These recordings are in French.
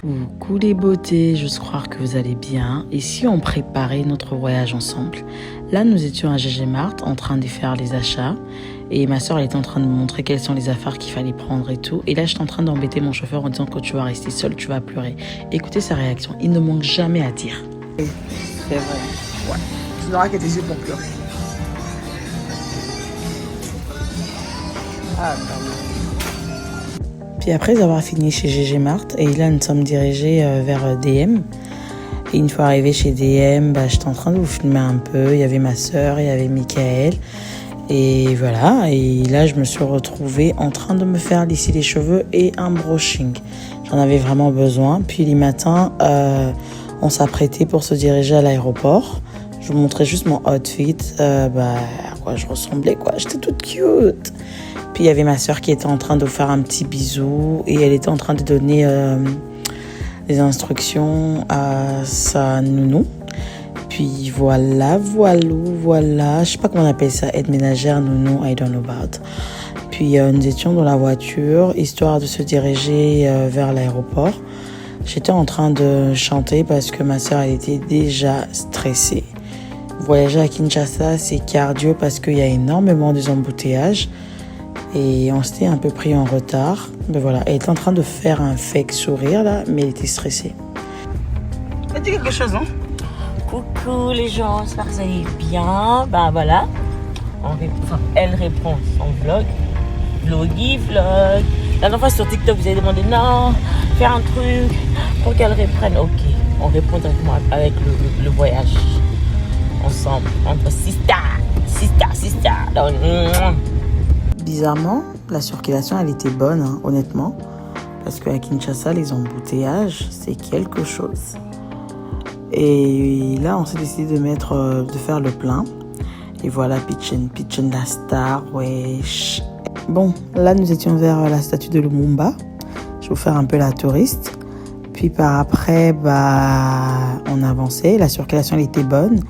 Coucou les beautés, j'ose croire que vous allez bien. Ici, on préparait notre voyage ensemble. Là, nous étions à GG Mart en train de faire les achats. Et ma soeur, elle était en train de me montrer quelles sont les affaires qu'il fallait prendre et tout. Et là, j'étais en train d'embêter mon chauffeur en disant que tu vas rester seule, tu vas pleurer. Écoutez sa réaction, il ne manque jamais à dire. C'est vrai. Ouais. Tu n'auras que tes yeux pour pleurer. Ah, non. Puis après avoir fini chez GG Mart, et là, nous sommes dirigés vers DM. Et une fois arrivé chez DM, j'étais en train de vous filmer un peu. Il y avait ma soeur, il y avait Michael. Et voilà, et là je me suis retrouvée en train de me faire lisser les cheveux et un brushing. J'en avais vraiment besoin. Puis les matins, on s'apprêtait pour se diriger à l'aéroport. Je vous montrais juste mon outfit, à quoi je ressemblais, quoi. J'étais toute cute. Puis il y avait ma soeur qui était en train de faire un petit bisou et elle était en train de donner des instructions à sa nounou. Puis voilà. Je sais pas comment on appelle ça, aide ménagère, nounou, I don't know about. Puis nous étions dans la voiture, histoire de se diriger vers l'aéroport. J'étais en train de chanter parce que ma soeur, elle était déjà stressée. Voyager à Kinshasa, c'est cardio parce qu'il y a énormément d'embouteillages. Et on s'était un peu pris en retard. Mais voilà, elle était en train de faire un fake sourire là, mais elle était stressée. Tu as dit quelque chose, non? Coucou les gens, j'espère que vous allez bien. Voilà, elle répond son vlog. La dernière fois sur TikTok, vous avez demandé non, faire un truc pour qu'elle reprenne. Ok, on répond directement avec le voyage. Ensemble, entre sister. Donc, bizarrement, la circulation, elle était bonne, hein, honnêtement. Parce qu'à Kinshasa, les embouteillages, c'est quelque chose. Et là, on s'est décidé de faire le plein. Et voilà, Pitchen la star, wesh. Bon, là, nous étions vers la statue de Lumumba. Je vais vous faire un peu la touriste. Puis par après, on avançait. La circulation, elle était bonne.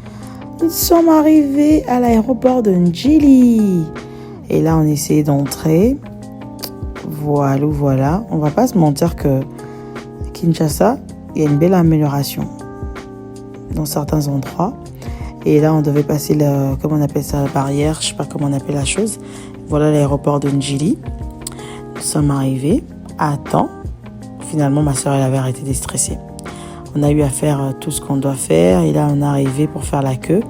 Nous sommes arrivés à l'aéroport de Njili. Et là, on essayait d'entrer. Voilà. On va pas se mentir que Kinshasa, il y a une belle amélioration dans certains endroits. Et là, on devait passer la barrière, je sais pas comment on appelle la chose. Voilà l'aéroport de Njili. Nous sommes arrivés à temps. Finalement, ma soeur, elle avait arrêté de stresser. On a eu à faire tout ce qu'on doit faire. Et là, on est arrivé pour faire la queue,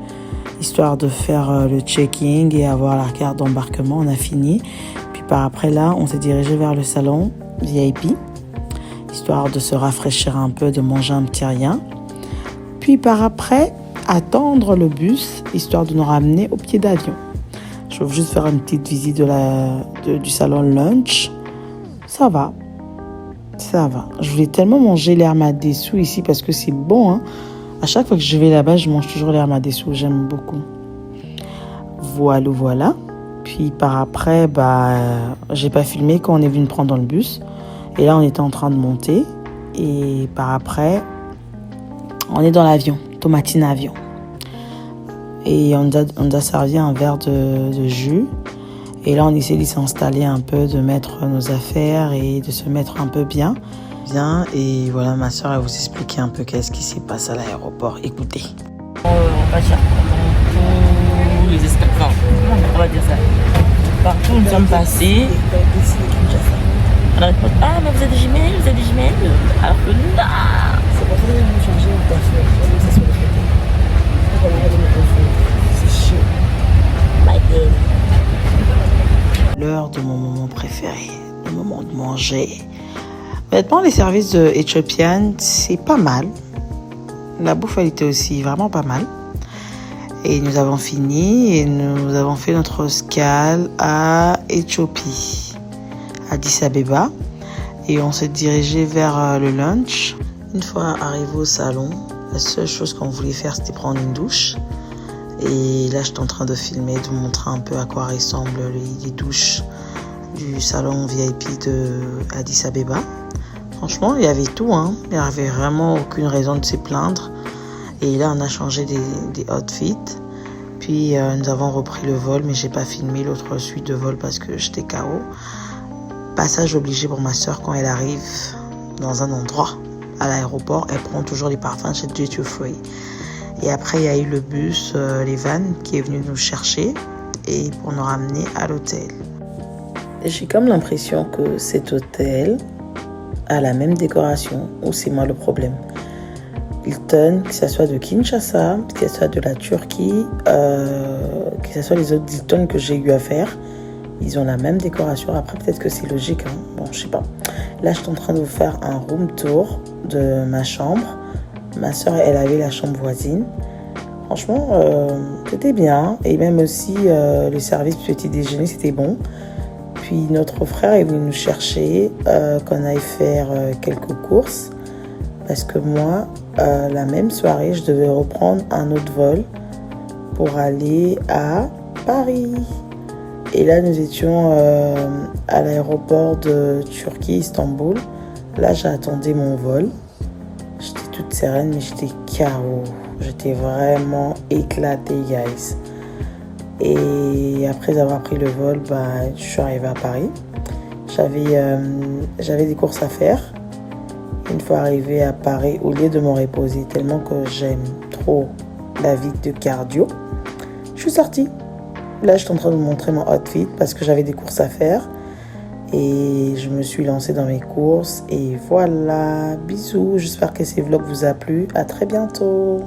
histoire de faire le checking et avoir la carte d'embarquement. On a fini. Puis par après, là, on s'est dirigé vers le salon VIP, histoire de se rafraîchir un peu, de manger un petit rien. Puis par après, attendre le bus, histoire de nous ramener au pied d'avion. Je vais juste faire une petite visite du salon lunch. Ça va. Je voulais tellement manger l'herbe dessous ici parce que c'est bon, hein. À chaque fois que je vais là-bas, je mange toujours l'herbe dessous. J'aime beaucoup. Voilà. Puis par après, j'ai pas filmé quand on est venu me prendre dans le bus. Et là, on était en train de monter. Et par après, on est dans l'avion, Tomatine avion. Et on nous a servi un verre de jus. Et là, on essaie de s'installer un peu, de mettre nos affaires et de se mettre un peu bien. Et voilà, ma soeur, elle vous expliquer un peu qu'est-ce qui s'est passé à l'aéroport. Écoutez. on va dire tous les escapades. On va dire ça. Partout où nous sommes passés. Mais vous êtes des jumelles. Alors que non. C'est pour ça que nous changer de coiffure. C'est sur le côté. C'est chaud. My God. L'heure de mon moment préféré, le moment de manger. Honnêtement, les services de Ethiopian, c'est pas mal. La bouffe, elle était aussi vraiment pas mal. Et nous avons fini et nous avons fait notre escale à Éthiopie, à Addis Abeba. Et on s'est dirigé vers le lunch. Une fois arrivé au salon, la seule chose qu'on voulait faire, c'était prendre une douche. Et là, j'étais en train de filmer, de vous montrer un peu à quoi ressemblent les douches du salon VIP de Addis Abeba. Franchement, il y avait tout, hein. Il n'y avait vraiment aucune raison de se plaindre. Et là, on a changé des outfits. Puis, nous avons repris le vol, mais j'ai pas filmé l'autre suite de vol parce que j'étais KO. Passage obligé pour ma soeur quand elle arrive dans un endroit à l'aéroport, elle prend toujours les parfums chez Duty Free. Et après, il y a eu le bus, les vannes, qui est venu nous chercher et pour nous ramener à l'hôtel. J'ai comme l'impression que cet hôtel a la même décoration, ou c'est moi le problème. Hilton, que ce soit de Kinshasa, que ce soit de la Turquie, que ce soit les autres Hilton que j'ai eu à faire, ils ont la même décoration. Après, peut-être que c'est logique, hein. Bon, je sais pas. Là, je suis en train de vous faire un room tour de ma chambre. Ma soeur, elle avait la chambre voisine. Franchement, c'était bien. Et même aussi, le service petit déjeuner, c'était bon. Puis notre frère est venu nous chercher, qu'on aille faire quelques courses. Parce que moi, la même soirée, je devais reprendre un autre vol pour aller à Paris. Et là, nous étions à l'aéroport de Turquie, Istanbul. Là, j'attendais mon vol. J'étais toute sereine, mais j'étais KO. J'étais vraiment éclatée, guys. Et après avoir pris le vol, je suis arrivée à Paris. J'avais des courses à faire. Une fois arrivée à Paris, au lieu de me reposer, tellement que j'aime trop la vie de cardio, je suis sortie. Là, je suis en train de vous montrer mon outfit parce que j'avais des courses à faire. Et je me suis lancée dans mes courses. Et voilà, bisous. J'espère que ces vlogs vous a plu. À très bientôt.